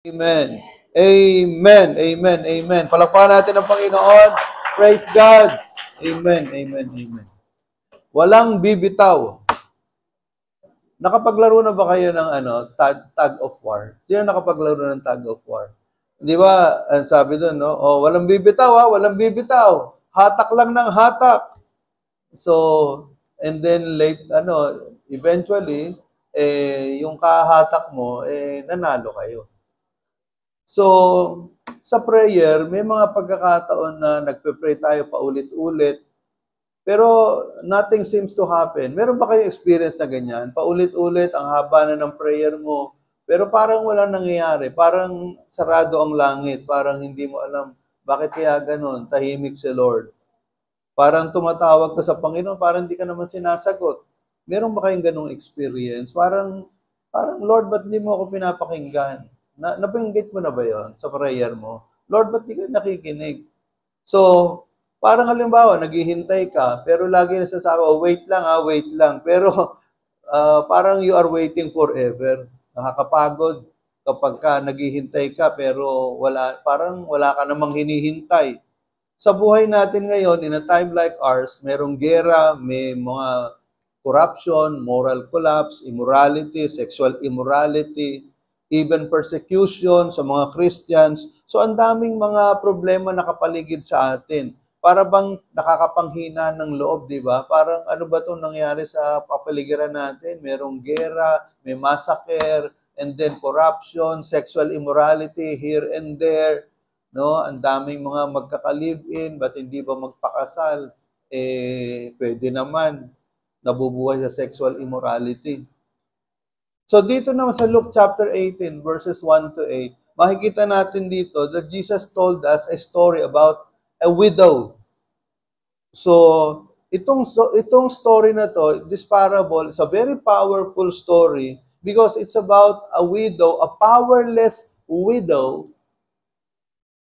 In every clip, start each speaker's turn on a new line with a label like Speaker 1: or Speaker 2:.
Speaker 1: Amen. Amen. Amen. Amen. Palakpakan natin ang Panginoon. Praise God. Amen. Amen. Amen. Walang bibitaw. Nakapaglaro na ba kayo ng tag of war? Sino nakapaglaro ng tag of war? Di ba, ang sabi doon, no? Oh, walang bibitaw ha, walang bibitaw. Hatak lang ng hatak. So, and then eventually, yung kahatak mo, nanalo kayo. So, sa prayer, may mga pagkakataon na nagpe-pray tayo paulit-ulit, pero nothing seems to happen. Meron ba kayong experience na ganyan? Paulit-ulit, ang haba na ng prayer mo, pero parang walang nangyayari. Parang sarado ang langit. Parang hindi mo alam, bakit kaya ganun? Tahimik si Lord. Parang tumatawag ka sa Panginoon, parang hindi ka naman sinasagot. Meron ba kayong ganung experience? Parang Lord, ba't hindi mo ako pinapakinggan? Nabanggit mo na ba yon sa prayer mo? Lord, ba't di ka nakikinig? So, parang halimbawa, naghihintay ka, pero lagi nasasabi, wait lang. Pero parang you are waiting forever. Nakakapagod kapag ka naghihintay ka, pero parang wala ka namang hinihintay. Sa buhay natin ngayon, in a time like ours, merong gera, may mga corruption, moral collapse, immorality, sexual immorality, even persecution sa mga Christians. So, ang daming mga problema nakapaligid sa atin. Para bang nakakapanghina ng loob, di ba? Parang ano ba itong nangyari sa papaligiran natin? Merong gera, may massacre, and then corruption, sexual immorality here and there. No, ang daming mga magkaka-live-in, ba't hindi ba magpakasal? Pwede naman, nabubuhay sa sexual immorality. So dito naman sa Luke chapter 18, verses 1 to 8, makikita natin dito that Jesus told us a story about a widow. So, itong story na to, this parable is a very powerful story because it's about a widow, a powerless widow,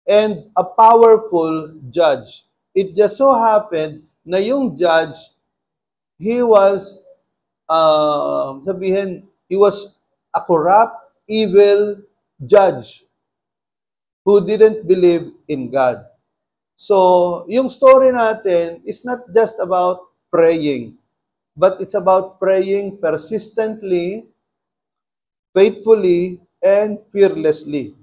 Speaker 1: and a powerful judge. It just so happened na yung judge, he was, he was a corrupt, evil judge who didn't believe in God. So, yung story natin is not just about praying, but it's about praying persistently, faithfully, and fearlessly.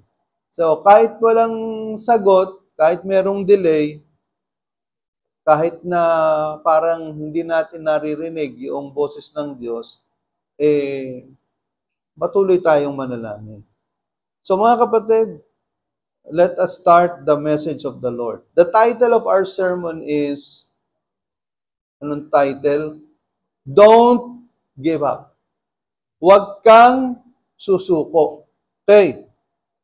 Speaker 1: So, kahit walang sagot, kahit merong delay, kahit na parang hindi natin naririnig yung boses ng Diyos, patuloy tayong manalangin. So mga kapatid, let us start the message of the Lord. The title of our sermon is, anong title? Don't give up. Huwag kang susuko. Okay.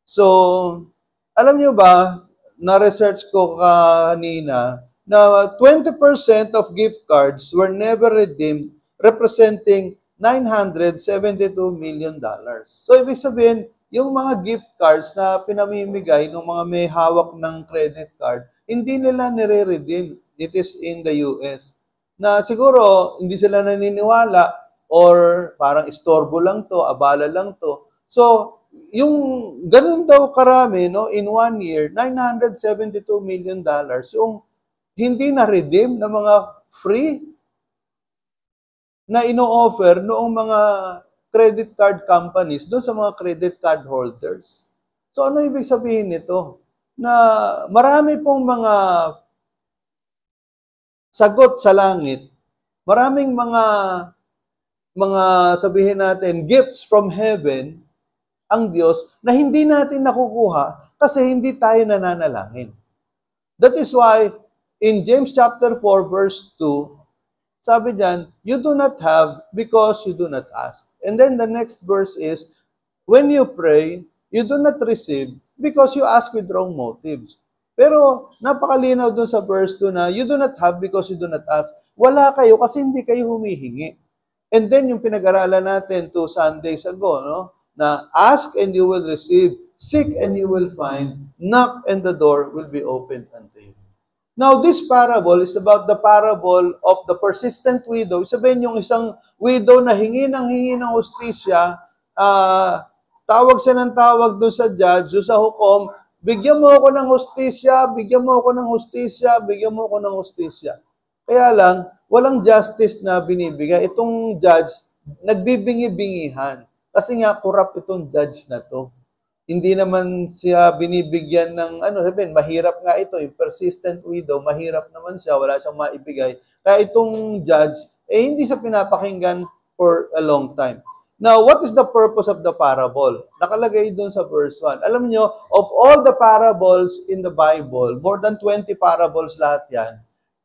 Speaker 1: So, alam nyo ba, na-research ko kanina, na 20% of gift cards were never redeemed, representing $972 million. So, ibig sabihin, yung mga gift cards na pinamimigay ng mga may hawak ng credit card, hindi nila nire-redeem. It is in the US. Na siguro, hindi sila naniniwala or parang istorbo lang to, abala lang to. So, yung ganun daw karami, no, in 1 year, $972 million, yung hindi na-redeem na mga free na ino-offer noong mga credit card companies doon sa mga credit card holders. So ano ibig sabihin nito? Na marami pong mga sagot sa langit, maraming mga sabihin natin, gifts from heaven, ang Diyos, na hindi natin nakukuha kasi hindi tayo nananalangin. That is why, in James chapter 4, verse 2, sabi diyan, you do not have because you do not ask. And then the next verse is, when you pray, you do not receive because you ask with wrong motives. Pero napakalinaw dun sa verse 2 na, you do not have because you do not ask. Wala kayo kasi hindi kayo humihingi. And then yung pinag-aralan natin 2 Sundays ago, no? Na ask and you will receive, seek and you will find, knock and the door will be opened unto you. Now, this parable is about the parable of the persistent widow. Sabihin yung isang widow na hingi ng hustisya, Tawag siya ng tawag doon sa judge, doon sa hukom, bigyan mo ako ng hustisya, bigyan mo ako ng hustisya, bigyan mo ako ng hustisya. Kaya lang, walang justice na binibigay. Itong judge, nagbibingi-bingihan. Kasi nga, corrupt itong judge na to. Hindi naman siya binibigyan ng, sabihin, mahirap nga ito, yung persistent widow, mahirap naman siya, wala siyang maibigay. Kaya itong judge, hindi siya pinapakinggan for a long time. Now, what is the purpose of the parable? Nakalagay dun sa verse 1. Alam nyo, of all the parables in the Bible, more than 20 parables lahat yan,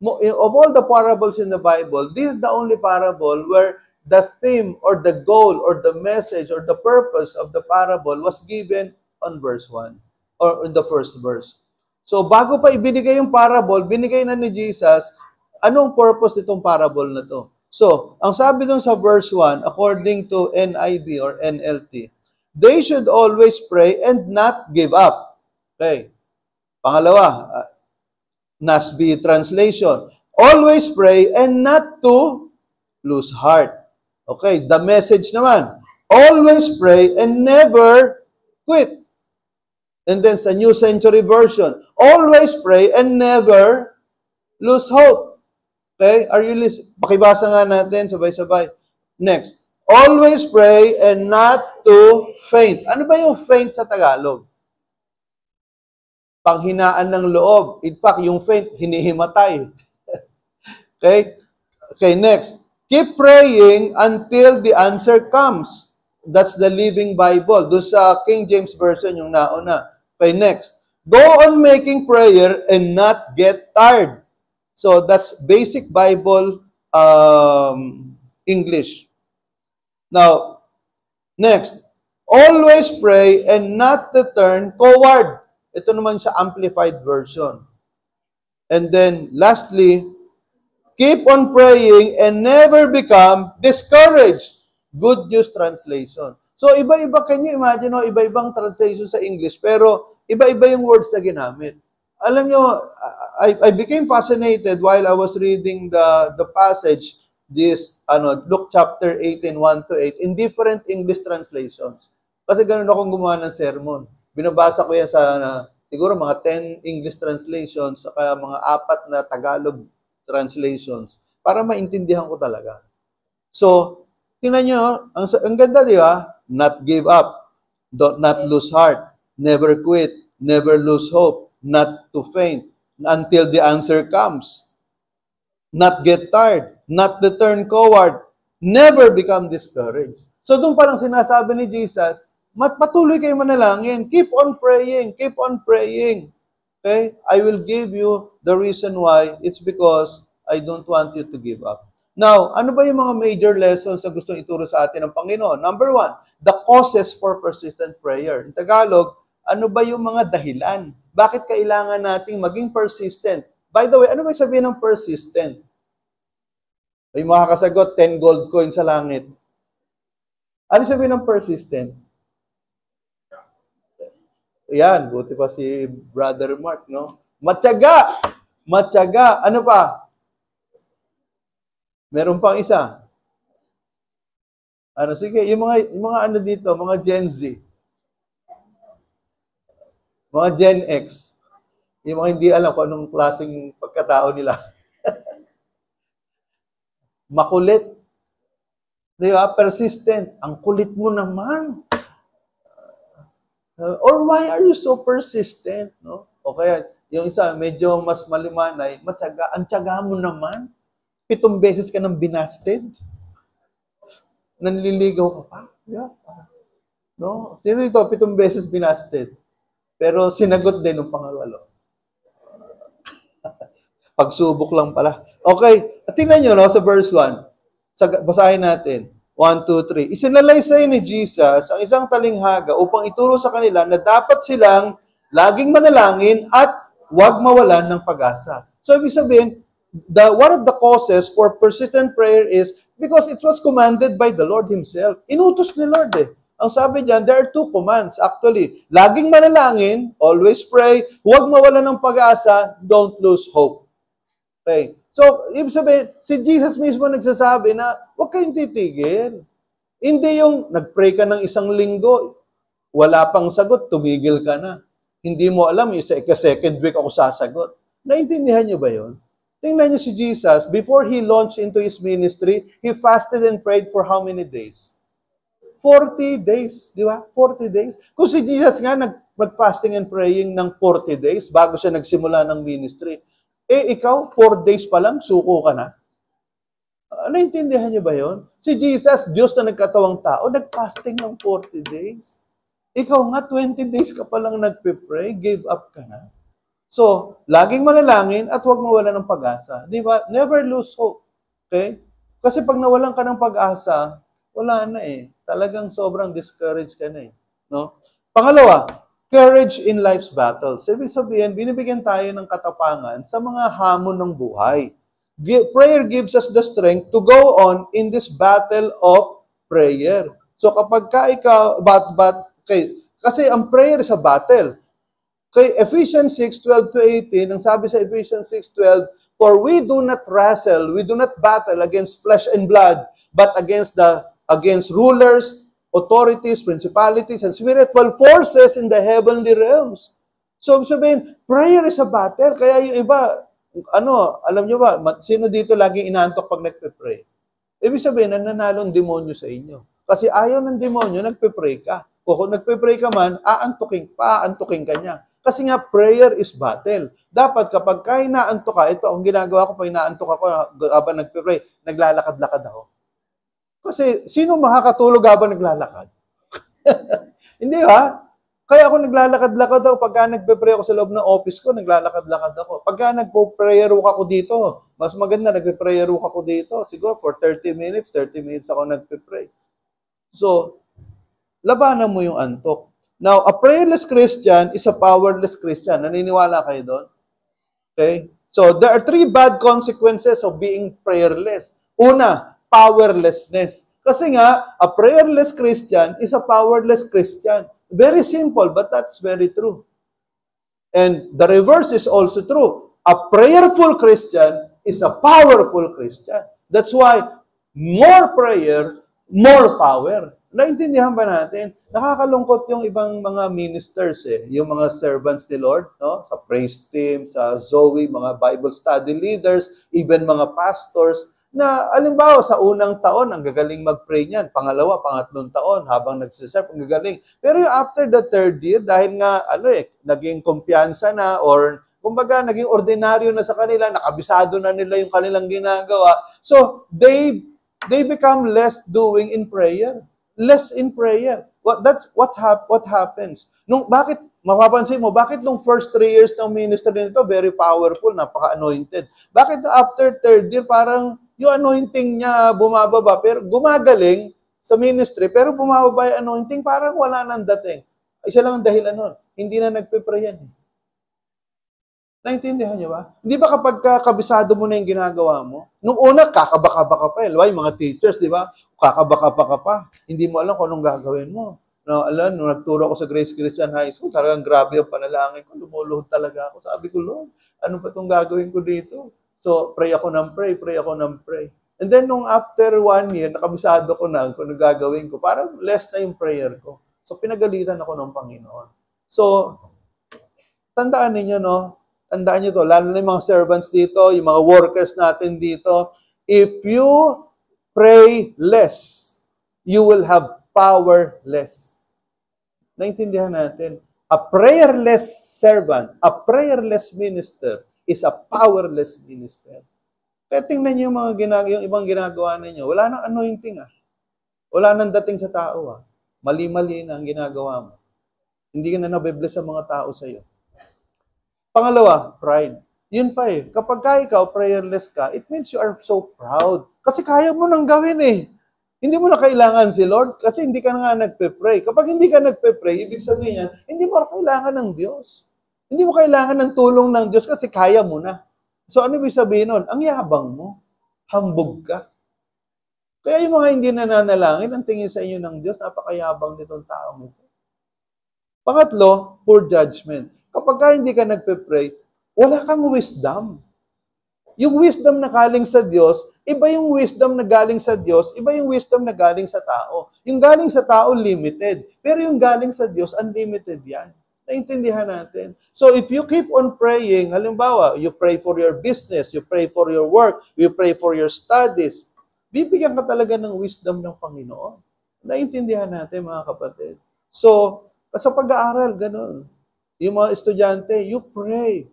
Speaker 1: of all the parables in the Bible, this is the only parable where the theme or the goal or the message or the purpose of the parable was given on verse 1 or in the first verse. So, bago pa ibinigay yung parable, binigay na ni Jesus, anong purpose nitong parable na to? So, ang sabi dun sa verse 1, according to NIV or NLT, they should always pray and not give up. Okay. Pangalawa, NASB translation, always pray and not to lose heart. Okay, the message naman, always pray and never quit. And then sa New Century Version, always pray and never lose hope. Okay, are you listening? Pakibasa nga natin, sabay-sabay. Next, always pray and not to faint. Ano ba yung faint sa Tagalog? Panghinaan ng loob. In fact, yung faint, hinihimatay. Okay, next. Keep praying until the answer comes. That's the Living Bible. Doon sa King James Version, yung nauna. Okay, next. Go on making prayer and not get tired. So, that's basic Bible English. Now, next. Always pray and not to turn coward. Ito naman sa Amplified Version. And then, lastly, keep on praying and never become discouraged. Good News Translation. So, iba-iba, can you imagine, iba-ibang translation sa English, pero iba-iba yung words na ginamit. Alam nyo, I became fascinated while I was reading the passage, this, Luke chapter 18, 1-8, in different English translations. Kasi ganun akong gumawa ng sermon. Binabasa ko yan sa, siguro mga 10 English translations, saka mga 4 na Tagalog translations para maintindihan ko talaga. So, tingnan nyo, ang ganda, di ba? Not give up, not lose heart, never quit, never lose hope, not to faint until the answer comes, not get tired, not to turn coward, never become discouraged. So, doon parang sinasabi ni Jesus, patuloy kayo manalangin, keep on praying, keep on praying. Okay? I will give you the reason why. It's because I don't want you to give up. Now, ano ba yung mga major lessons na gustong ituro sa atin ng Panginoon? Number 1, the causes for persistent prayer. In Tagalog, ano ba yung mga dahilan? Bakit kailangan nating maging persistent? By the way, ano ba sabihin ng persistent? Ay makakasagot, 10 gold coin sa langit. Ano sabihin ng persistent? Yan, buti pa si Brother Mark, no? Matyaga! Matyaga! Ano pa? Meron pang isa. Sige, yung mga ano dito, mga Gen Z. Mga Gen X. Yung mga hindi alam kung anong klaseng pagkatao nila. Makulit. Di ba? Persistent. Ang kulit mo naman. Or why are you so persistent? No? O kaya, yung isa, medyo mas malimanay, matyaga. Ang tyaga mo naman. 7 beses ka nang binasted. Nanliligaw ka pa. Yeah. No? Sino ito? 7 beses binasted. Pero sinagot din ng pangalawa. Pagsubok lang pala. Okay. Tingnan nyo, no, sa verse 1. Basahin natin. 1, 2, 3. Isinalaysay ni Jesus ang isang talinghaga upang ituro sa kanila na dapat silang laging manalangin at huwag mawalan ng pag-asa. So, ibig sabihin, one of the causes for persistent prayer is because it was commanded by the Lord Himself. Inutos ni Lord eh. Ang sabi diyan, there are 2 commands actually. Laging manalangin, always pray, huwag mawalan ng pag-asa, don't lose hope. Okay. So, ibig sabihin, si Jesus mismo nagsasabi na huwag kayong titigil. Hindi yung nag-pray ka ng 1 linggo, Wala pang sagot, tumigil ka na. Hindi mo alam, yung second week ako sasagot. Naintindihan niyo ba yun? Tingnan niyo si Jesus, before He launched into His ministry, He fasted and prayed for how many days? 40 days, di ba? 40 days. Kung si Jesus nga mag-fasting and praying ng 40 days bago siya nagsimula ng ministry, ikaw, 4 days pa lang, suko ka na. Naintindihan niyo ba yun? Si Jesus, Diyos na nagkatawang tao, nag-fasting ng 40 days. Ikaw nga, 20 days ka pa lang nagpe-pray, give up ka na. So, laging manalangin at huwag mawala ng pag-asa. Di ba? Never lose hope. Okay? Kasi pag nawalan ka ng pag-asa, wala na eh. Talagang sobrang discouraged ka na eh. No? Pangalawa, courage in life's battles. Ibig sabihin, binibigyan tayo ng katapangan sa mga hamon ng buhay. Prayer gives us the strength to go on in this battle of prayer. So kapag ikaw, kasi ang prayer is a battle. Kay Ephesians 6:12 to 18, ang sabi sa Ephesians 6:12, for we do not wrestle, we do not battle against flesh and blood, but against rulers, authorities, principalities, and spiritual forces in the heavenly realms. So sabihin, prayer is a battle. Kaya yung iba, alam nyo ba, sino dito laging inaantok pag nagpe-pray? Ibig sabihin, nananalo ang demonyo sa inyo. Kasi ayaw ng demonyo, nagpe-pray ka. Kung nagpe-pray ka man, aantukin ka niya. Kasi nga, prayer is battle. Dapat kapag inaantok ka, ito ang ginagawa ko pag inaantok ako habang nagpe-pray, naglalakad-lakad ako. Kasi sino makakatulog habang naglalakad? Hindi ba? Kaya ako naglalakad-lakad ako. Pagka nagpe-pray ako sa loob ng office ko, naglalakad-lakad ako. Pagka nagpo-prayer walk ako dito, mas maganda nagpe-prayer walk ako dito. Siguro for 30 minutes ako nagpe-pray. So, labanan mo yung antok. Now, a prayerless Christian is a powerless Christian. Naniniwala kayo doon? Okay? So, there are 3 bad consequences of being prayerless. Una, powerlessness. Kasi nga, a prayerless Christian is a powerless Christian. Very simple, but that's very true. And the reverse is also true. A prayerful Christian is a powerful Christian. That's why more prayer, more power. Naintindihan ba natin? Nakakalungkot yung ibang mga ministers yung mga servants ni Lord, no? Sa praise team, sa Zoe, mga Bible study leaders, even mga pastors, na alimbawa sa unang taon, ang gagaling mag-pray niyan. Pangalawa, pangatlong taon, habang nagsiserve, ang gagaling. Pero yung after the 3rd year, dahil nga, naging kumpiyansa na, or kumbaga, naging ordinaryo na sa kanila, nakabisado na nila yung kanilang ginagawa. So, they become less doing in prayer. Less in prayer. What happens? Bakit, mapapansin mo, bakit nung first 3 years ng ministry nito, very powerful, napaka-anointed. Bakit after 3rd year, parang yung anointing niya bumababa, pero gumagaling sa ministry, pero bumababa yung anointing, parang wala nang dating. Isa lang ang dahilan nun. Hindi na nagpe-pray yan. Naintindihan niyo ba? Hindi ba kapag kabisado mo na yung ginagawa mo? Nung una, kakabaka-baka pa. Yung mga teachers, di ba? Kakabaka-baka pa. Hindi mo alam kung anong gagawin mo. Nung nagturo ako sa Grace Christian High School, talagang grabe ang panalangin ko. Lumuluhod talaga ako. Sabi ko, Lord, ano pa itong gagawin ko dito? So, pray ako ng pray. And then, nung after 1 year, nakabisado ko na kung ano gagawin ko. Parang less na yung prayer ko. So, pinagalitan ako ng Panginoon. So, tandaan ninyo, no? Tandaan nyo to, lalo na yung mga servants dito, yung mga workers natin dito, if you pray less, you will have power less. Naintindihan natin? A prayerless servant, a prayerless minister, is a powerless minister. Kaya tingnan nyo yung ibang ginagawa ninyo, wala nang anointing Wala nang dating sa tao Mali-mali na ang ginagawa mo. Hindi ka na nabibless sa mga tao sa iyo. Pangalawa, pride. Yun pa kapag ikaw prayerless ka, it means you are so proud. Kasi kaya mo nang gawin Hindi mo na kailangan si Lord kasi hindi ka na nga nagpe-pray. Kapag hindi ka nagpe-pray, ibig sabihin yan, hindi mo na kailangan ng Diyos. Hindi mo kailangan ng tulong ng Diyos kasi kaya mo na. So ano ibig sabihin nun? Ang yabang mo. Hambog ka. Kaya yung mga hindi nananalangin, ang tingin sa inyo ng Diyos, napakayabang nitong taong ito. Pangatlo, poor judgment. Kapag hindi ka nagpe-pray, wala kang wisdom. Yung wisdom na galing sa Diyos, iba yung wisdom na galing sa Diyos, iba yung wisdom na galing sa tao. Yung galing sa tao, limited. Pero yung galing sa Diyos, unlimited yan. Naintindihan natin. So if you keep on praying, halimbawa, you pray for your business, you pray for your work, you pray for your studies, bibigyan ka talaga ng wisdom ng Panginoon. Naintindihan natin, mga kapatid. So, sa pag-aaral, ganun. Yung mga estudyante, you pray.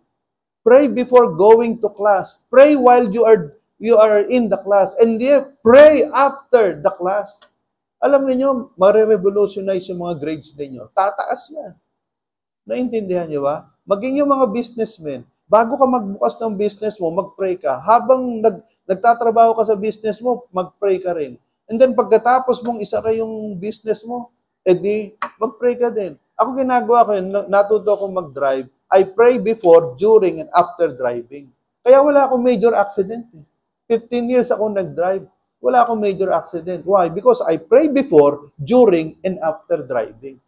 Speaker 1: Pray before going to class. Pray while you are in the class. And pray after the class. Alam niyo, mare-revolutionize yung mga grades ninyo. Tataas yan. Naintindihan niyo ba? Maging yung mga businessmen, bago ka magbukas ng business mo, mag-pray ka. Habang nagtatrabaho ka sa business mo, mag-pray ka rin. And then pagkatapos mong isara yung business mo, edi mag-pray ka din. Ako ginagawa ko yun, natuto akong mag-drive. I pray before, during, and after driving. Kaya wala akong major accident. 15 years akong nag-drive. Wala akong major accident. Why? Because I pray before, during, and after driving.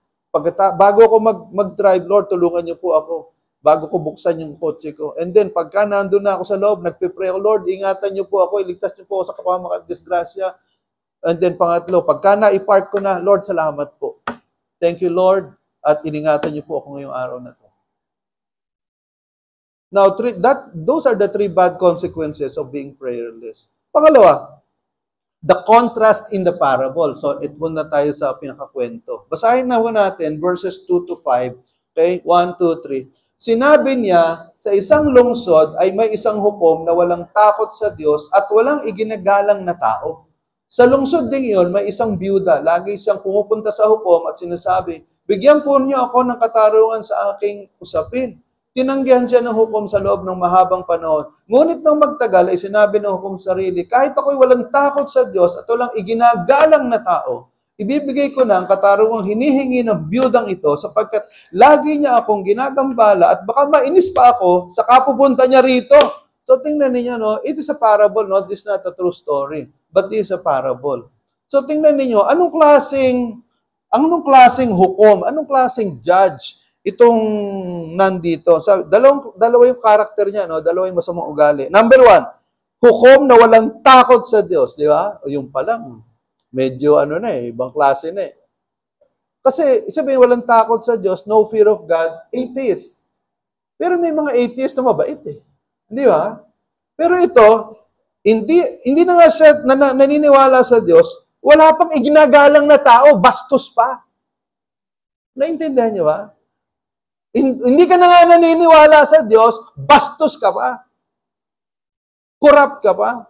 Speaker 1: Bago ako mag-drive, Lord, tulungan niyo po ako. Bago ko buksan yung kotse ko. And then, pagka nandun na ako sa loob, nagpipray ako, Lord, ingatan niyo po ako, iligtas niyo po ako sa kapwa disgrasya. And then, pangatlo, pagka na-ipark ko na, Lord, salamat po. Thank you, Lord, at iningatan niyo po ako ngayong araw na to. Now, those are the 3 bad consequences of being prayerless. Pangalawa, the contrast in the parable. So, ito na tayo sa pinakakwento. Basahin na ho natin, verses 2 to 5. Okay? 1, 2, 3. Sinabi niya, sa isang lungsod ay may isang hukom na walang takot sa Diyos at walang iginagalang na tao. Sa lungsod ding iyon, may isang byuda. Lagi siyang pumupunta sa hukom at sinasabi, bigyan po niyo ako ng katarungan sa aking usapin. Tinanggihan siya ng hukom sa loob ng mahabang panahon. Ngunit nang magtagal ay sinabi ng hukom sarili, kahit ako'y walang takot sa Diyos at walang iginagalang na tao, ibibigay ko na ang katarungang hinihingi ng byudang ito sapagkat lagi niya akong ginagambala at baka mainis pa ako sa kapupunta niya rito. So tingnan niyo, no? It is a parable, no? This is not a true story, but this is a parable. So tingnan niyo, anong klaseng hukom, anong klaseng judge itong nandito. So, dalawa yung karakter niya, no? Dalawa yung masamang ugali. Number 1, hukom na walang takot sa Diyos, di ba? O yung palang, medyo ibang klase na eh. Kasi, sabihin, walang takot sa Diyos, no fear of God, atheist. Pero may mga atheist na mabait eh. Di ba? Pero ito, hindi na nga siya naniniwala sa Diyos, wala pang iginagalang na tao, bastos pa. Naintindihan niyo ba? Hindi ka na nga naniniwala sa Diyos, bastos ka pa. Corrupt ka pa.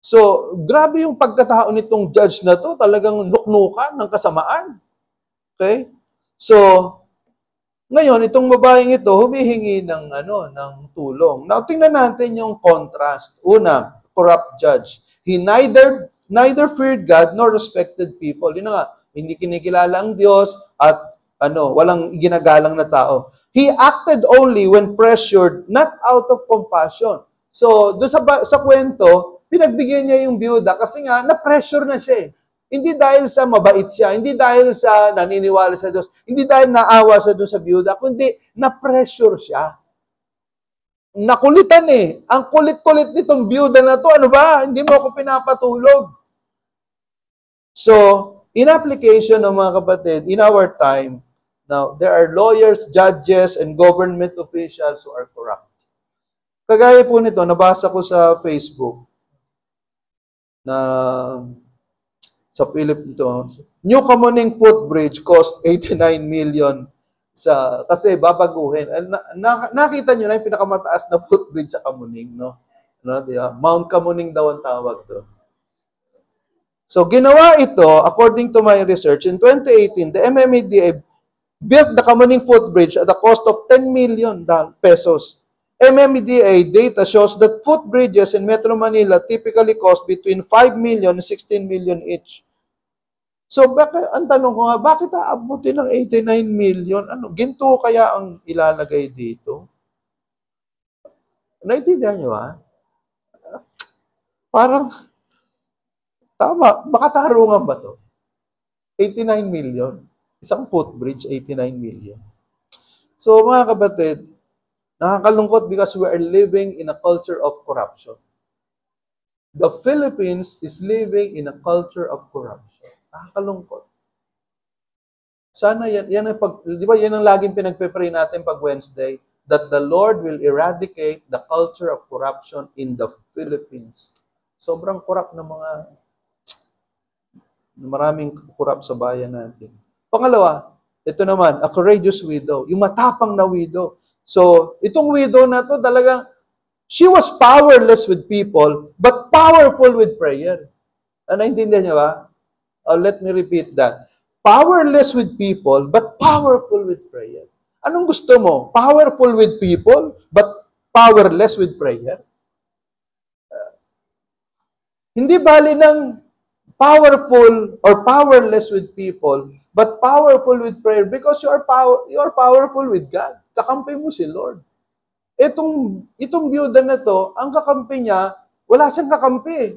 Speaker 1: So, grabe yung pagkatao nitong judge na to, talagang nuknukan ng kasamaan. Okay? So, ngayon, itong babaeng ito, humihingi ng tulong. Now, tingnan natin yung contrast. Una, corrupt judge. He neither feared God nor respected people. Yun nga, hindi kinikilala ang Diyos at walang ginagalang na tao. He acted only when pressured, not out of compassion. So, doon sa kwento, pinagbigyan niya yung byuda kasi nga, na-pressure na siya eh. Hindi dahil sa mabait siya, hindi dahil sa naniniwala sa Diyos, hindi dahil naawa siya doon sa byuda, kundi na-pressure siya. Nakulitan eh. Ang kulit-kulit nitong byuda na to, ano ba? Hindi mo ako pinapatulog. So, in application ng mga kapatid, in our time, now, there are lawyers, judges, and government officials who are corrupt. Kagaya po nito, nabasa ko sa Facebook na sa New Kamuning Footbridge cost 89 million kasi babaguhin. Nakita nyo na yung pinakamataas na footbridge sa Kamuning, no? Mount Kamuning daw ang tawag to. So, ginawa ito, according to my research, in 2018, the MMDA built the Kamuning Footbridge at a cost of 10 million pesos. MMDA data shows that footbridges in Metro Manila typically cost between 5 million and 16 million each. So, ang tanong ko nga, bakit aabutin ng 89 million? Ginto kaya ang ilalagay dito? Naintindihan nyo ba? Parang, tama, makatarungan ba to? 89 million. Isang footbridge, 89 million. So, mga kapatid, Nakakalungkot because we are living in a culture of corruption. The Philippines is living in a culture of corruption. Nakakalungkot. Sana yan ang di ba yan ang laging pinagpe-pray natin pag Wednesday, that the Lord will eradicate the culture of corruption in the Philippines. Sobrang corrupt ng maraming corrupt sa bayan natin. Pangalawa, ito naman, a courageous widow, yung matapang na widow. So, itong widow na to talagang, she was powerless with people, but powerful with prayer. Naintindihan niyo ba? Let me repeat that. Powerless with people, but powerful with prayer. Anong gusto mo? Powerful with people, but powerless with prayer? Hindi bali ng powerful or powerless with people, but powerful with prayer because you are powerful with God. Kakampi mo si Lord. Itong byuda na to, ang kakampi niya, wala siyang kakampi.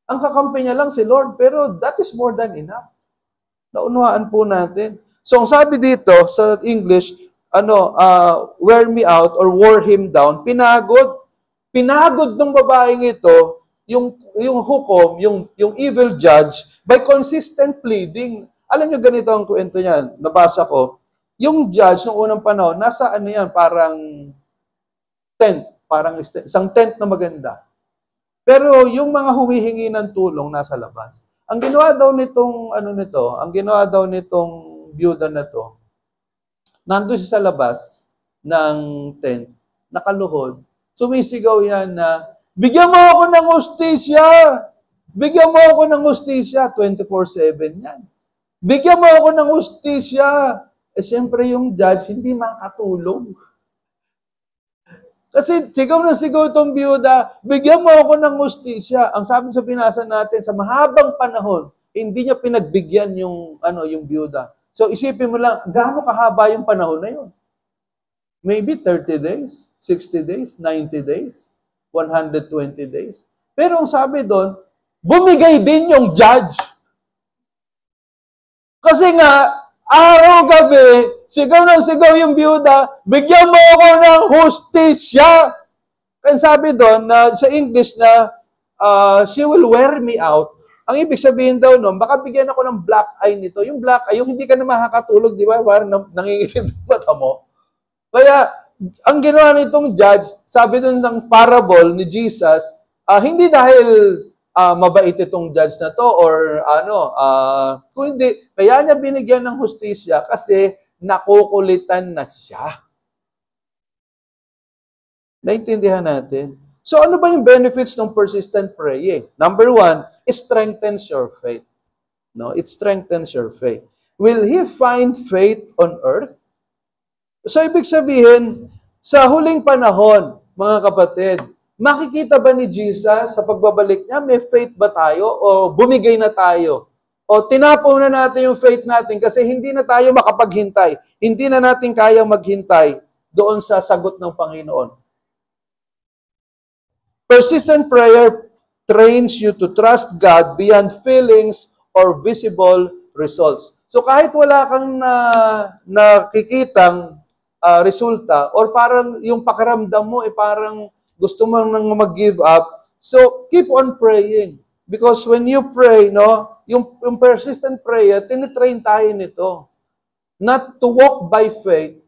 Speaker 1: Ang kakampi niya lang si Lord, pero that is more than enough. Naunawaan po natin. So, ang sabi dito sa English, wear me out or wore him down, pinagod. Pinagod ng babaeng ito, yung hukom, yung evil judge, by consistent pleading. Alam niyo, ganito ang kwento niyan. Nabasa ko. Yung judge, noong unang panahon, nasa parang tent. Parang isang tent na maganda. Pero yung mga humihingi ng tulong, nasa labas. Ang ginawa daw nitong byuda na to, nandun siya sa labas ng tent, nakaluhod, sumisigaw yan na, bigyan mo ako ng hustisya! Bigyan mo ako ng hustisya! 24/7 yan. Bigyan mo ako ng hustisya! Siyempre yung judge, hindi makatulong. Kasi sigaw na sigaw itong byuda, bigyan mo ako ng hustisya. Ang sabi sa pinasa natin, sa mahabang panahon, hindi niya pinagbigyan yung byuda. So isipin mo lang, gaano kahaba yung panahon na yun? Maybe 30 days, 60 days, 90 days, 120 days. Pero ang sabi doon, bumigay din yung judge. Kasi nga, araw-gabi, sigaw ng sigaw yung byuda, bigyan mo ako ng hustisya. Kaya sabi doon, sa English na, she will wear me out. Ang ibig sabihin daw noon, baka bigyan ako ng black eye nito. Yung black eye, yung hindi ka na makakatulog, di ba? Nangingitim yung mata mo. Kaya, ang ginawa nitong judge, sabi doon ng parable ni Jesus, hindi dahil mabait itong judge na to or kung hindi, kaya niya binigyan ng hustisya kasi nakukulitan na siya. Naintindihan natin? So ano ba yung benefits ng persistent praying? Number 1, it strengthens your faith. No, it strengthens your faith. Will he find faith on earth? So ibig sabihin, sa huling panahon, mga kapatid, makikita ba ni Jesus sa pagbabalik niya, may faith ba tayo o bumigay na tayo? O tinapon na natin yung faith natin kasi hindi na tayo makapaghintay. Hindi na natin kayang maghintay doon sa sagot ng Panginoon. Persistent prayer trains you to trust God beyond feelings or visible results. So kahit wala kang nakikitang resulta or parang yung pakiramdam mo parang gusto mo nang mag-give up, so keep on praying. Because when you pray, yung persistent prayer, tinitrain tayo nito. Not to walk by faith,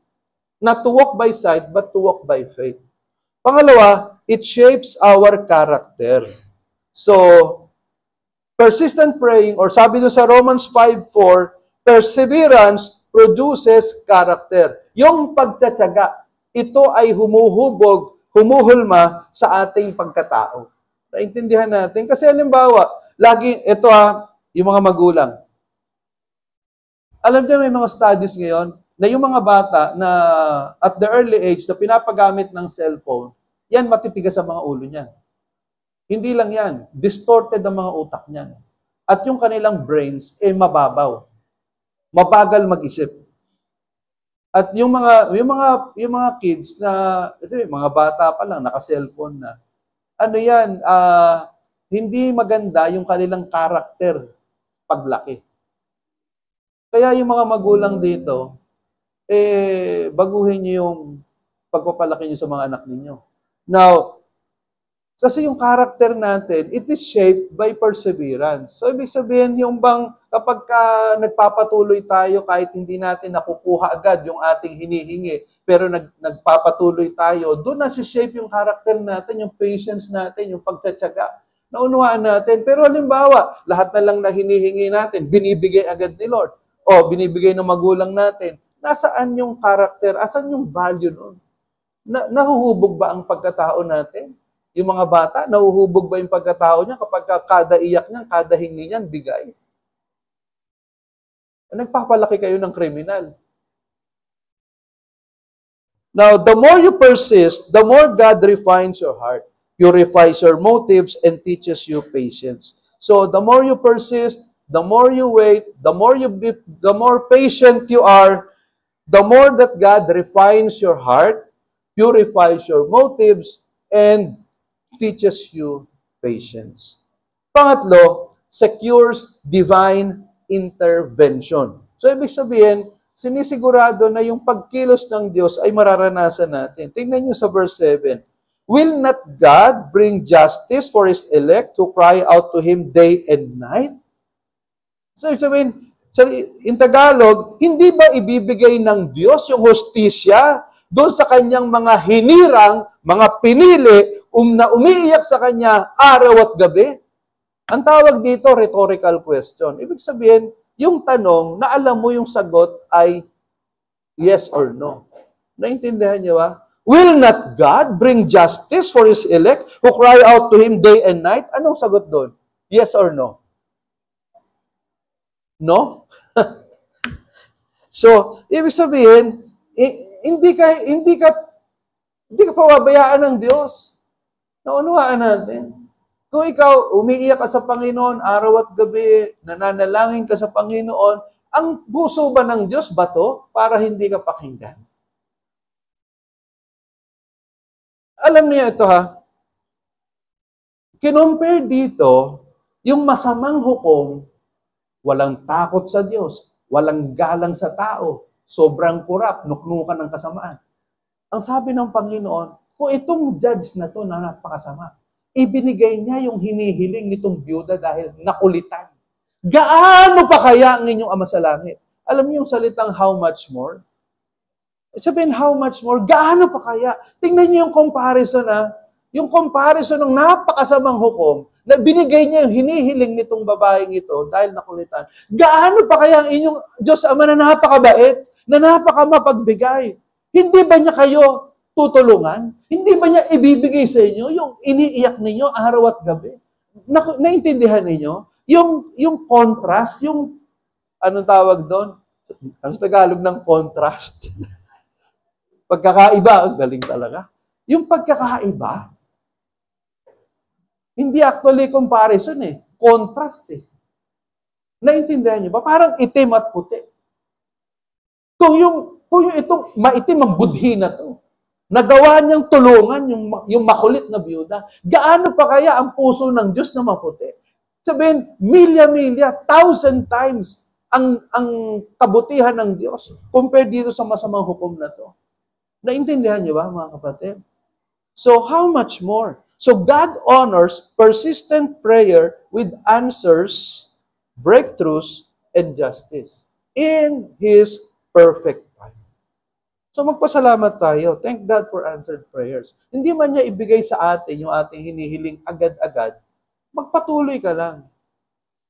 Speaker 1: not to walk by sight, but to walk by faith. Pangalawa, it shapes our character. So, persistent praying, or sabi doon sa Romans 5:4, perseverance produces character. Yung pagtsatsaga, ito ay humuhulma sa ating pagkatao. Naintindihan natin? Kasi halimbawa, yung mga magulang. Alam niyo, may mga studies ngayon na yung mga bata na at the early age na pinapagamit ng cellphone, yan matitigas sa mga ulo niyan. Hindi lang yan. Distorted ang mga utak niyan. At yung kanilang brains, mababaw. Mabagal mag-isip. At yung mga kids na, mga bata pa lang, naka-cellphone na, hindi maganda yung kanilang karakter paglaki. Kaya yung mga magulang dito, baguhin niyo pagpapalaki niyo sa mga anak ninyo. Now, kasi yung character natin, it is shaped by perseverance. So, ibig sabihin, yung bang kapag nagpapatuloy tayo kahit hindi natin nakukuha agad yung ating hinihingi, pero nagpapatuloy tayo, doon nasi-shape yung character natin, yung patience natin, yung pagtsatsaga. Naunawaan natin. Pero halimbawa, lahat na lang na hinihingi natin, binibigay agad ni Lord. O, binibigay ng magulang natin. Nasaan yung character? Asan yung value nun? Nahuhubog ba ang pagkatao natin? Yung mga bata, nahuhubog ba yung pagkatao niya kapag kada iyak niyan, kada hingi niyan, bigay? Nagpapalaki kayo ng kriminal. Now, the more you persist, the more God refines your heart, purifies your motives, and teaches you patience. So, the more you persist, the more you wait, the more patient you are, the more that God refines your heart, purifies your motives, and teaches you patience. Pangatlo, secures divine intervention. So, ibig sabihin, sinisigurado na yung pagkilos ng Diyos ay mararanasan natin. Tingnan nyo sa verse 7. Will not God bring justice for His elect who cry out to Him day and night? So, ibig sabihin, in Tagalog, hindi ba ibibigay ng Diyos yung hustisya doon sa kanyang mga hinirang, mga pinili, na umiiyak sa kanya araw at gabi? Ang tawag dito, rhetorical question. Ibig sabihin, yung tanong na alam mo yung sagot ay yes or no. Naintindihan niyo ba? Will not God bring justice for His elect who cry out to Him day and night? Anong sagot doon? Yes or no? No? So, ibig sabihin, hindi ka pababayaan ng Diyos. Naunawaan natin. Kung ikaw umiiyak ka sa Panginoon araw at gabi, nananalangin ka sa Panginoon, ang puso ba ng Diyos ba to para hindi ka pakinggan? Alam niyo ito ha, kinompare dito, yung masamang hukom, walang takot sa Diyos, walang galang sa tao, sobrang kurap, nuknukan ng kasamaan. Ang sabi ng Panginoon, kung itong judge na to na napakasama, ibinigay niya yung hinihiling nitong byuda dahil nakulitan. Gaano pa kaya ang inyong Ama sa Langit? Alam niyo yung salitang how much more? Sabihin, how much more? Gaano pa kaya? Tingnan niyo yung comparison yung comparison ng napakasamang hukom na binigay niya yung hinihiling nitong babaeng ito dahil nakulitan. Gaano pa kaya ang inyong Diyos Ama na napakabait, na napakamapagbigay? Hindi ba niya kayo tutulungan? Hindi ba niya ibibigay sa inyo yung iniiyak ninyo araw at gabi? Naintindihan ninyo? Yung contrast, yung anong tawag doon? Ang Tagalog ng contrast. Pagkakaiba, galing talaga. Yung pagkakaiba, hindi actually comparison contrast Naintindihan niyo ba? Parang itim at puti. Kung yung itong maitim ang budhi na to, nagawa niyang tulungan yung makulit na byuda, gaano pa kaya ang puso ng Diyos na maputi? Sabihin, milya-milya, 1,000 times ang kabutihan ng Diyos compared dito sa masamang hukom na to. Naintindihan niyo ba, mga kapatid? So, how much more? So, God honors persistent prayer with answers, breakthroughs, and justice in His perfect time. So, magpasalamat tayo. Thank God for answered prayers. Hindi man niya ibigay sa atin yung ating hinihiling agad-agad, magpatuloy ka lang.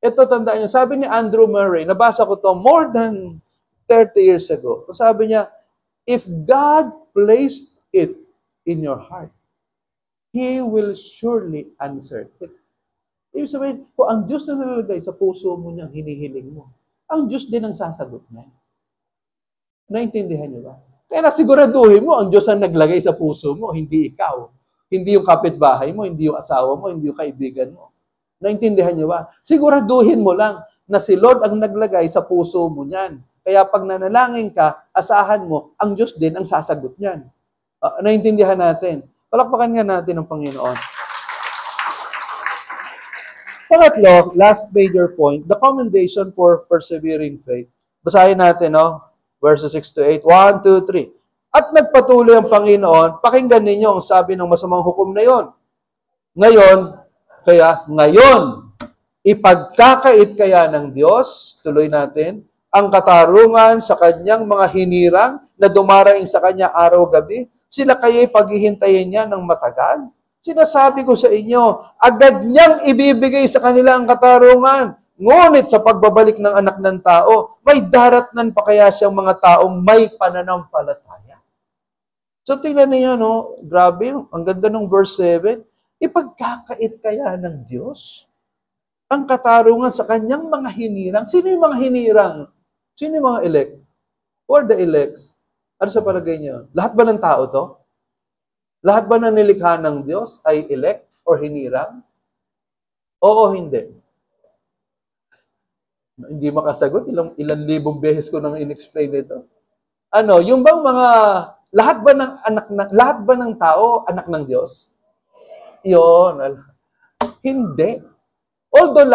Speaker 1: Ito, tandaan niyo, sabi ni Andrew Murray, nabasa ko to more than 30 years ago. Sabi niya, if God placed it in your heart, He will surely answer it. Ibig sabihin, kung ang Diyos na nalalagay sa puso mo niyang hinihiling mo, ang Diyos din ang sasagot niya. Naintindihan niyo ba? Kaya nasiguraduhin mo, ang Diyos ang naglagay sa puso mo, hindi ikaw. Hindi yung kapitbahay mo, hindi yung asawa mo, hindi yung kaibigan mo. Naintindihan niyo ba? Siguraduhin mo lang na si Lord ang naglagay sa puso mo niyan. Kaya pag nanalangin ka, asahan mo, ang Diyos din ang sasagot niyan. Naintindihan natin. Palakpakan nga natin ang Panginoon. Pangatlo, last major point, the commendation for persevering faith. Basahin natin, verses 6 to 8. 1, 2, 3. At nagpatuloy ang Panginoon, pakinggan ninyo ang sabi ng masamang hukom na yon. Ngayon, ipagkakait kaya ng Diyos, tuloy natin, ang katarungan sa kanyang mga hinirang na dumaraing sa kanya araw-gabi? Sila kaya'y paghihintayin niya ng matagal? Sinasabi ko sa inyo, agad niyang ibibigay sa kanila ang katarungan. Ngunit sa pagbabalik ng anak ng tao, may daratnan pa kaya siyang mga taong may pananampalataya? So, tingnan niyo, no? Grabe, ang ganda ng verse 7. Ipagkakait kaya ng Diyos ang katarungan sa kanyang mga hinirang. Sino yung mga hinirang? Sino yung mga elect? Who are the elects? Ano sa palagay niyo? Lahat ba ng tao to? Lahat ba na nilikha ng Diyos ay elect or hinirang? Oo, hindi. Hindi makasagot. Ilang libong beses ko nang in-explain ito. Ano, yung bang mga lahat ba ng tao anak ng Diyos? Yun. Hindi. Although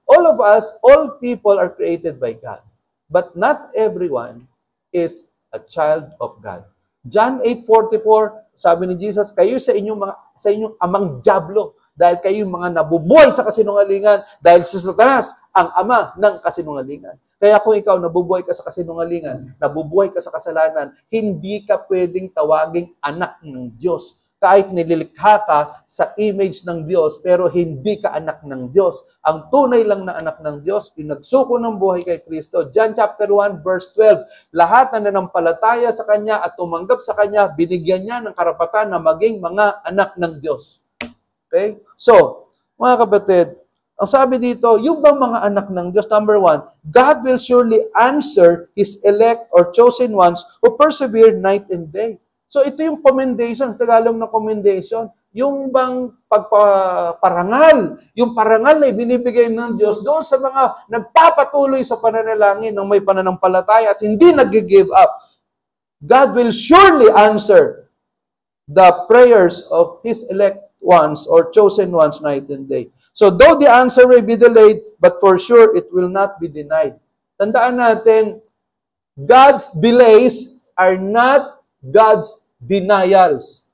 Speaker 1: all of us, all people are created by God. But not everyone is a child of God. John 8:44, sabi ni Jesus, kayo sa inyong amang dyablo, dahil kayo mga nabubuhay sa kasinungalingan, dahil si Satanas ang ama ng kasinungalingan. Kaya kung ikaw nabubuhay ka sa kasinungalingan, nabubuhay ka sa kasalanan, hindi ka pwedeng tawaging anak ng Diyos. Kahit nililikha ka sa image ng Diyos, pero hindi ka anak ng Diyos. Ang tunay lang na anak ng Diyos, yung nagsuko ng buhay kay Kristo. John chapter 1, verse 12, lahat na nanampalataya sa Kanya at tumanggap sa Kanya, binigyan niya ng karapatan na maging mga anak ng Diyos. Okay? So, mga kapatid, ang sabi dito, yung bang mga anak ng Diyos, number 1, God will surely answer His elect or chosen ones who persevere night and day. So ito yung commendation, sa Tagalog na commendation, yung bang pagpaparangal, yung parangal na ibinibigay ng Diyos doon sa mga nagpapatuloy sa pananalangin ng may pananampalataya at hindi nag-give up. God will surely answer the prayers of His elect ones or chosen ones night and day. So though the answer may be delayed, but for sure it will not be denied. Tandaan natin, God's delays are not God's denials.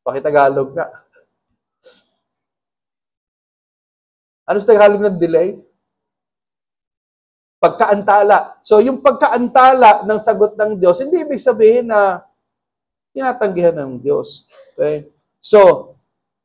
Speaker 1: Pakitagalog nga. Ano sa Tagalog ng delay? Pagkaantala. So yung pagkaantala ng sagot ng Diyos, hindi ibig sabihin na tinatanggihan ng Diyos. Okay? So,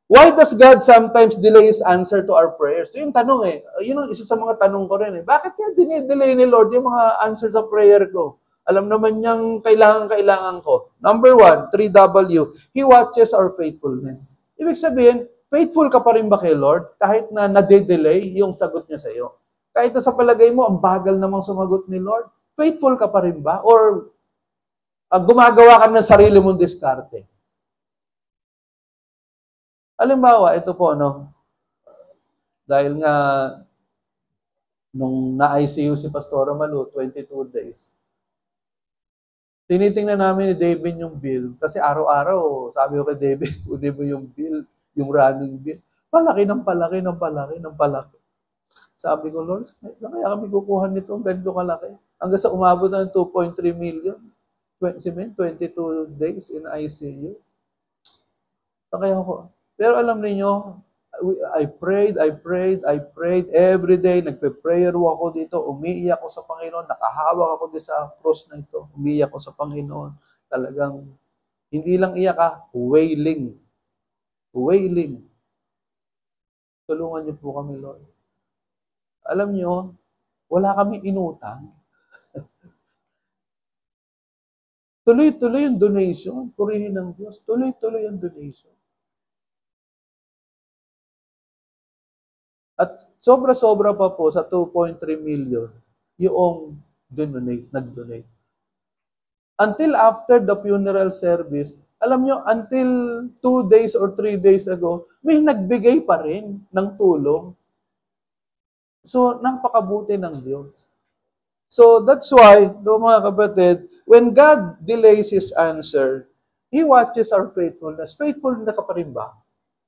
Speaker 1: why does God sometimes delay His answer to our prayers? Ito yung tanong eh. Yun ang isa sa mga tanong ko rin eh. Bakit kaya dinidelay ni Lord yung mga answers sa prayer ko? Alam naman niyang kailangan ko. Number 1, 3W, He watches our faithfulness. Ibig sabihin, faithful ka pa rin ba kay Lord kahit na nade-delay yung sagot niya sa iyo? Kahit na sa palagay mo, ang bagal namang sumagot ni Lord, faithful ka pa rin ba? Or gumagawa ka ng sarili mong diskarte? Halimbawa, ito po, dahil nga nung na-ICU si Pastora Malu, 22 days, tinitingnan namin ni David yung bill. Kasi araw-araw, sabi ko kay David, kunin mo yung bill, yung running bill. Palaki ng palaki. Sabi ko, Lord, kaya kami kukuha nito, ganito kalaki. Hanggang sa umabot na ng 2.3 million. 22 days in ICU. So kaya ako, pero alam niyo, I prayed every day, nagpe-prayer ako dito, umiiyak ako sa Panginoon, nakahawak ako dito sa cross na ito, umiiyak ako sa Panginoon. Talagang, hindi lang iyak wailing. Tulungan niyo po kami, Lord. Alam niyo, wala kaming inutang. Tuloy-tuloy yung donation, purihin ng Diyos, tuloy-tuloy yung donation. At sobra-sobra pa po sa 2.3 million yung nag-donate. Until after the funeral service, alam nyo, until 2 days or 3 days ago, may nagbigay pa rin ng tulong. So, napakabuti ng Diyos. So, that's why, mga kapatid, when God delays His answer, He watches our faithfulness. Faithful na ka pa rin ba?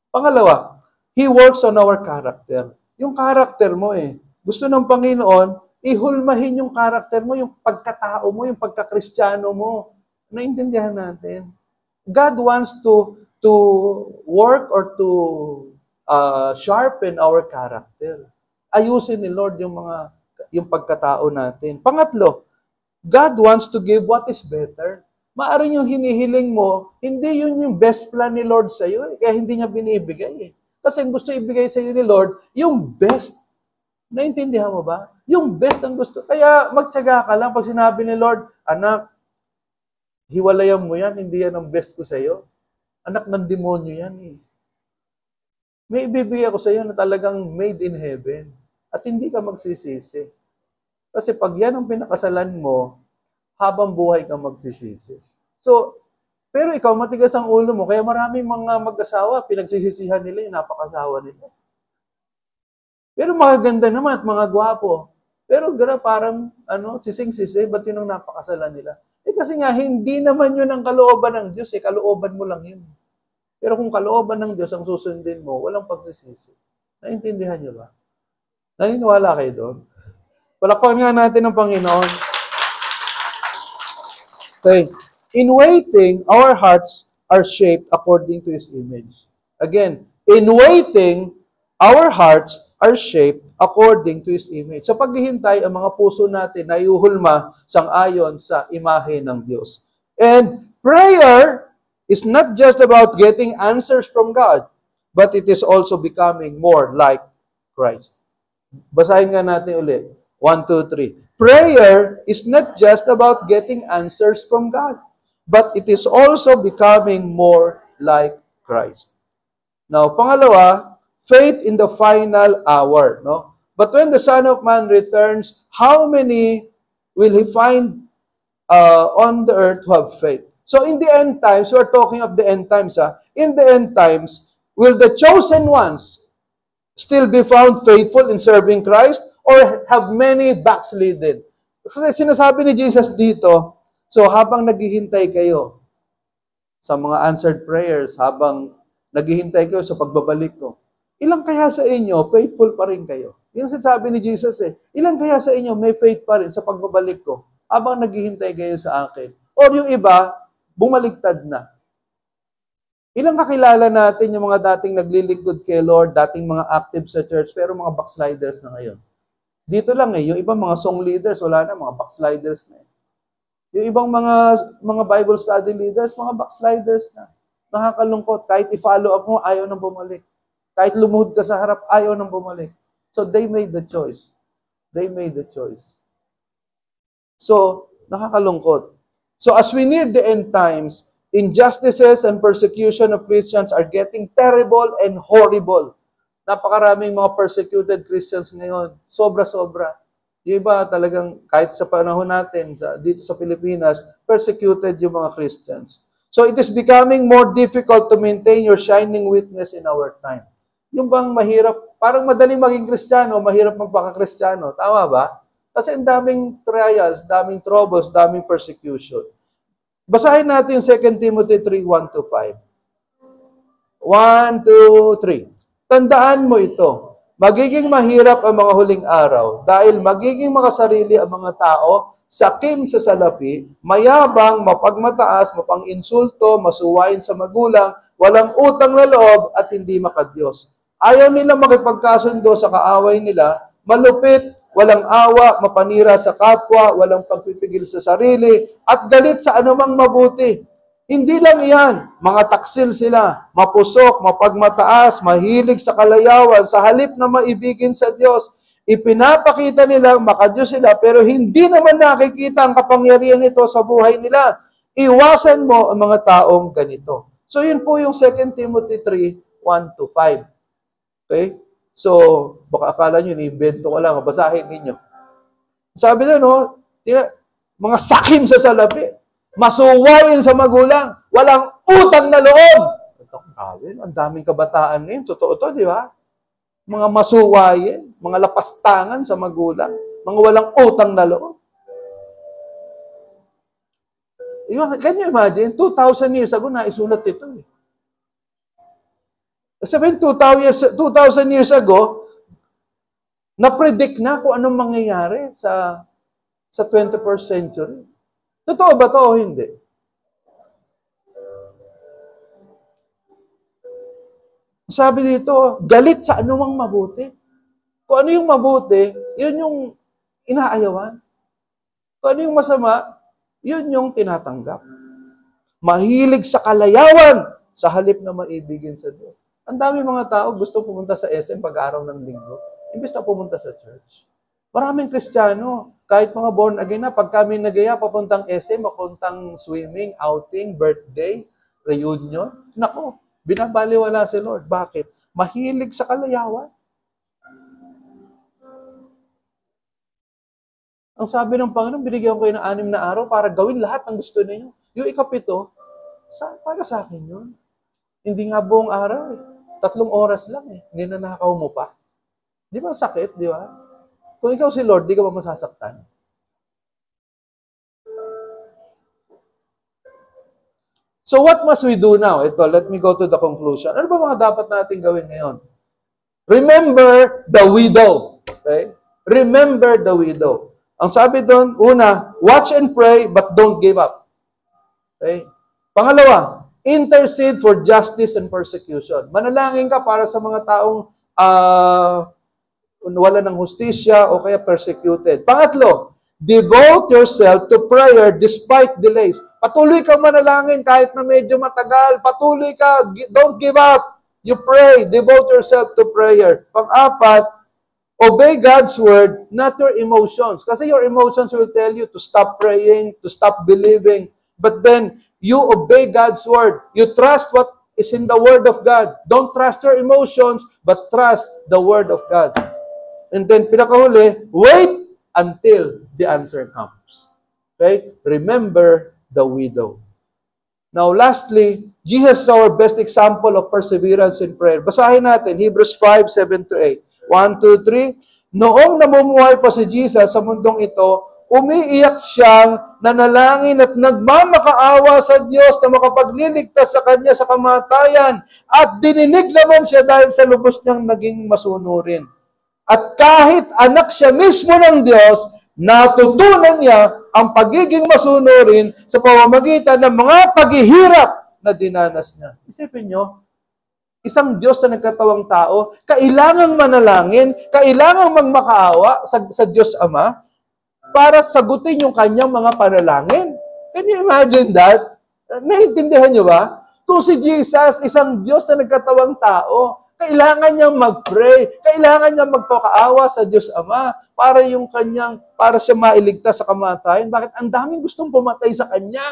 Speaker 1: Pangalawa, He works on our character. Yung character mo gusto ng Panginoon, ihulmahin yung character mo, yung pagkatao mo, yung pagkakristyano mo. Naintindihan natin. God wants to work or to sharpen our character. Ayusin ni Lord yung pagkatao natin. Pangatlo, God wants to give what is better. Maaring yung hinihiling mo, hindi yun yung best plan ni Lord sa iyo, kaya hindi niya binibigay. Kasi ang gusto ibigay sa iyo ni Lord, yung best. Naintindihan mo ba? Yung best ang gusto. Kaya magtiyaga ka lang pag sinabi ni Lord, anak, hiwalayan mo yan, hindi yan ang best ko sa iyo. Anak ng demonyo yan eh. May ibibigay ako sa iyo na talagang made in heaven. At hindi ka magsisisi. Kasi pag yan ang pinakasalan mo, habang buhay ka magsisisi. So, pero ikaw, matigas ang ulo mo, kaya maraming mga mag-asawa, pinagsisisihan nila yung napakasawa nila. Pero magaganda naman at mga gwapo. Pero parang, sising-sisi, ba't yun ang napakasalan nila? Kasi nga, hindi naman yun ang kalooban ng Diyos, kalooban mo lang yun. Pero kung kalooban ng Diyos ang susundin mo, walang pagsisisi. Naintindihan niyo ba? Naniniwala kayo doon? Palakpakan nga natin ang Panginoon. Okay. In waiting, our hearts are shaped according to His image. Again, in waiting, our hearts are shaped according to His image. Sa paghihintay, ang mga puso natin ay uhulma sang-ayon sa imahe ng Diyos. And prayer is not just about getting answers from God, but it is also becoming more like Christ. Basahin nga natin ulit. 1, 2, 3. Prayer is not just about getting answers from God, but it is also becoming more like Christ. Now, pangalawa, faith in the final hour. No? But when the Son of Man returns, how many will He find on the earth who have faith? So in the end times, we're talking of the end times. In the end times, will the chosen ones still be found faithful in serving Christ, or have many backslidden? Kasi sinasabi ni Jesus dito, so habang naghihintay kayo sa mga answered prayers, habang naghihintay kayo sa pagbabalik ko, ilang kaya sa inyo, faithful pa rin kayo? Yung sinasabi ni Jesus ilang kaya sa inyo, may faith pa rin sa pagbabalik ko, habang naghihintay kayo sa akin? Or yung iba, bumaligtad na. Ilang kakilala natin yung mga dating naglilingkod kay Lord, dating mga active sa church, pero mga backsliders na ngayon. Dito lang yung ibang mga song leaders, wala na, mga backsliders na. Yung ibang mga Bible study leaders, mga backsliders na. Nakakalungkot. Kahit i-follow up mo, ayaw nang bumalik. Kahit lumuhod ka sa harap, ayaw nang bumalik. So they made the choice. They made the choice. So, nakakalungkot. So as we near the end times, injustices and persecution of Christians are getting terrible and horrible. Napakaraming mga persecuted Christians ngayon. Sobra-sobra. Yung iba talagang, kahit sa panahon natin, dito sa Pilipinas, persecuted yung mga Christians. So it is becoming more difficult to maintain your shining witness in our time. Yung bang mahirap, parang madaling maging Kristiyano, mahirap magpaka-Kristiyano. Tama ba? Kasi ang daming trials, daming troubles, daming persecution. Basahin natin 2 Timothy 3, 1-5. 1, 2, 3. Tandaan mo ito, magiging mahirap ang mga huling araw dahil magiging makasarili ang mga tao, sakim sa salapi, mayabang, mapagmataas, mapang-insulto, masuwain sa magulang, walang utang na loob at hindi makadiyos. Ayaw nila makipagkasundo sa kaaway nila, malupit, walang awa, mapanira sa kapwa, walang pagpipigil sa sarili, at galit sa anumang mabuti. Hindi lang iyan, mga taksil sila, mapusok, mapagmataas, mahilig sa kalayawan, sa halip na maibigin sa Diyos. Ipinapakita nilang makadiyos sila, pero hindi naman nakikita ang kapangyarihan nito sa buhay nila. Iwasan mo ang mga taong ganito. So yun po yung 2 Timothy 3, 1-5. Okay? So, baka akala nyo, ni-invento ko lang, basahin ninyo. Sabi na, mga sakim sa salapi, masuwain sa magulang, walang utang na loob. Ang daming kabataan ngayon, totoo to, di ba? Mga masuwain, mga lapastangan sa magulang, mga walang utang na loob. Can you imagine? 2,000 years ago, naisulat ito. Sabihin, 2,000 years ago, na-predict na kung anong mangyayari sa 21st century. Totoo ba to o hindi? Sabi dito, galit sa anumang mabuti. Kung ano yung mabuti, yun yung inaayawan. Kung ano yung masama, yun yung tinatanggap. Mahilig sa kalayawan sa halip na maibigin sa Diyos. Ang dami mga tao gusto pumunta sa SM pag-araw ng linggo, imbes na pumunta sa church. Maraming Kristiyano, kahit mga born again na, pag kami nagaya, papuntang SM, papuntang swimming, outing, birthday, reunion, nako, binabaliwala si Lord. Bakit? Mahilig sa kalayawan. Ang sabi ng Panginoon, binigyan ko kayo ng 6 na araw para gawin lahat ng gusto ninyo. Yung ikapito, para sa akin yun. Hindi nga buong araw eh. 3 oras lang eh. Hindi na nakakaw mo pa. Di ba sakit, di ba? Kung ikaw si Lord, di ka ba masasaktan? So what must we do now? Ito, let me go to the conclusion. Ano ba mga dapat natin gawin ngayon? Remember the widow. Okay? Remember the widow. Ang sabi doon, una, watch and pray but don't give up. Okay? Pangalawa, intercede for justice and persecution. Manalangin ka para sa mga taong wala ng hustisya o kaya persecuted. Pangatlo, devote yourself to prayer despite delays. Patuloy kang manalangin kahit na medyo matagal. Patuloy ka. Don't give up. You pray. Devote yourself to prayer. Pang-apat, obey God's word, not your emotions. Kasi your emotions will tell you to stop praying, to stop believing. But then, you obey God's word. You trust what is in the word of God. Don't trust your emotions, but trust the word of God. And then, pinakahuli, wait until the answer comes. Okay? Remember the widow. Now, lastly, Jesus is our best example of perseverance in prayer. Basahin natin, Hebrews 5:7-8. 1, 2, 3. Noong namumuhay pa si Jesus sa mundong ito, umiiyak siyang nanalangin at nagmamakaawa sa Diyos na makapagliligtas sa Kanya sa kamatayan. At dininig naman siya dahil sa lubos niyang naging masunurin. At kahit anak siya mismo ng Diyos, natutunan niya ang pagiging masunurin sa pamamagitan ng mga paghihirap na dinanas niya. Isipin niyo, isang Diyos na nagkatawang tao, kailangang manalangin, kailangang magmakaawa sa Diyos Ama para sagutin yung kanyang mga panalangin. Can you imagine that? Naiintindihan niyo ba? Kung si Jesus, isang Diyos na nagkatawang tao, kailangan niyang mag-pray, kailangan niyang magpakaawa sa Diyos Ama para siya mailigtas sa kamatayan. Bakit? Ang daming gustong pumatay sa Kanya.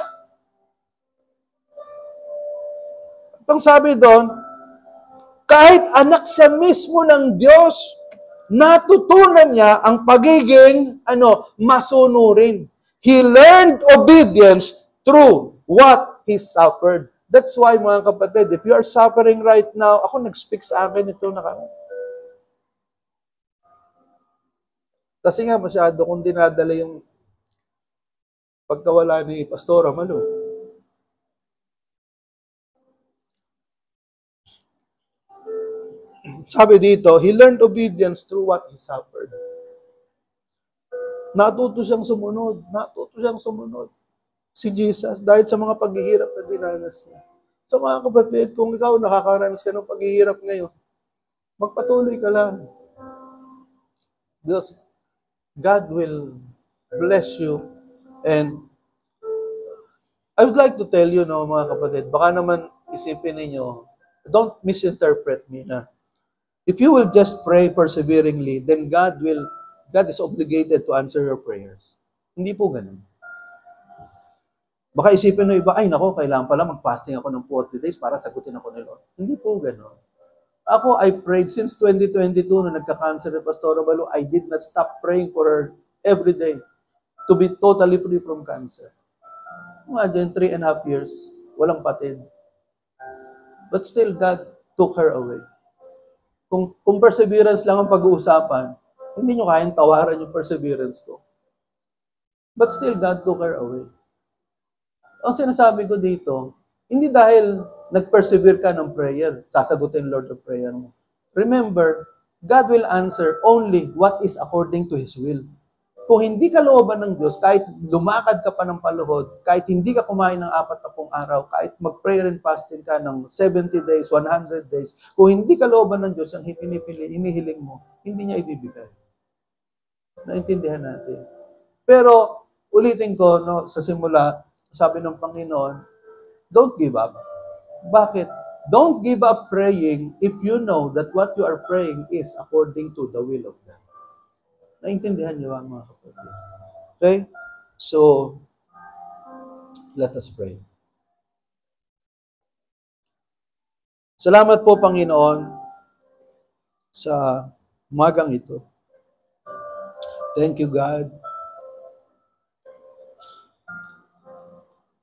Speaker 1: At ang sabi doon, kahit anak siya mismo ng Diyos, natutunan niya ang pagiging masunurin. He learned obedience through what he suffered. That's why, mga kapatid, if you are suffering right now, ako nag-speak sa akin ito na kami. Kasi nga masyado kung dinadala yung pagkawala ni Pastora Malu. Sabi dito, he learned obedience through what he suffered. Natuto siyang sumunod. Si Jesus, dahil sa mga paghihirap na dinanas niya. So mga kapatid, kung ikaw nakakaranas ka ng paghihirap ngayon, magpatuloy ka lang. Because God will bless you. And I would like to tell you, mga kapatid, baka naman isipin ninyo, don't misinterpret me na if you will just pray perseveringly, then God is obligated to answer your prayers. Hindi po ganun. Baka isipin ng iba, ay nako, kailangan pala mag-fasting ako ng 40 days para sagutin ako ni Lord. Hindi po ganun. Ako, I prayed since 2022 na nagka-cancer ni Pastor Balu, I did not stop praying for her every day to be totally free from cancer. Imagine, 3.5 years, walang patid. But still, God took her away. Kung perseverance lang ang pag-uusapan, hindi nyo kayang tawaran yung perseverance ko. But still, God took her away. Ang sinasabi ko dito, hindi dahil nag-persevere ka ng prayer, sasagutin Lord of prayer mo. Remember, God will answer only what is according to His will. Kung hindi ka looban ng Diyos, kahit lumakad ka pa ng paluhod, kahit hindi ka kumain ng 40 araw, kahit mag-prayer and fasting ka ng 70 days, 100 days, kung hindi ka looban ng Diyos, ang hinihiling mo, hindi niya ibibigay. Naintindihan natin. Pero, ulitin ko, no, sa simula, sabi ng Panginoon, don't give up. Bakit? Don't give up praying if you know that what you are praying is according to the will of God. Naintindihan niyo ba, mga kapatid? Okay? So, let us pray. Salamat po, Panginoon, sa umagang ito. Thank you, God,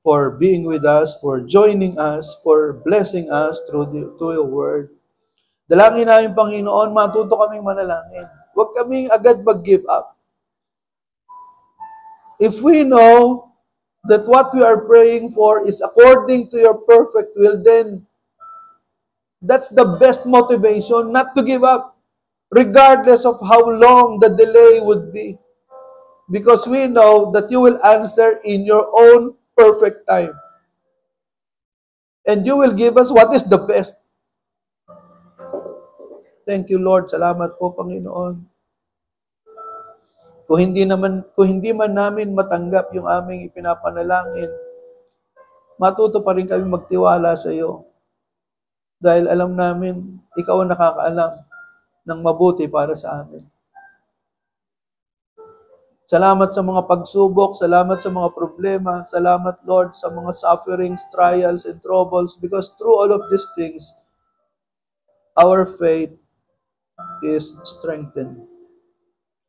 Speaker 1: for being with us, for joining us, for blessing us through your word. Dalangin namin, Panginoon, matuto kaming manalangin. Huwag kaming agad mag-give up. If we know that what we are praying for is according to your perfect will, then that's the best motivation not to give up, regardless of how long the delay would be. Because we know that you will answer in your own perfect time. And you will give us what is the best. Thank you, Lord. Salamat po, Panginoon. Kung hindi man namin matanggap yung aming ipinapanalangin, matuto pa rin kami magtiwala sa iyo. Dahil alam namin, ikaw ang nakakaalam ng mabuti para sa amin. Salamat sa mga pagsubok, salamat sa mga problema, salamat, Lord, sa mga sufferings, trials, and troubles, because through all of these things, our faith is strengthened.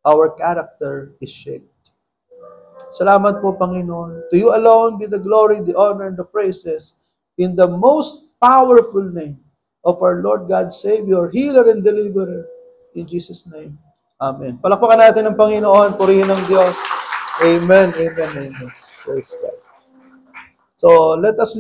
Speaker 1: Our character is shaped. Salamat po, Panginoon. To you alone be the glory, the honor, and the praises in the most powerful name of our Lord God, Savior, Healer, and Deliverer. In Jesus' name. Amen. Palakpakan natin ng Panginoon. Purihin ng Diyos. Amen. Amen. Amen. Praise God. So, let us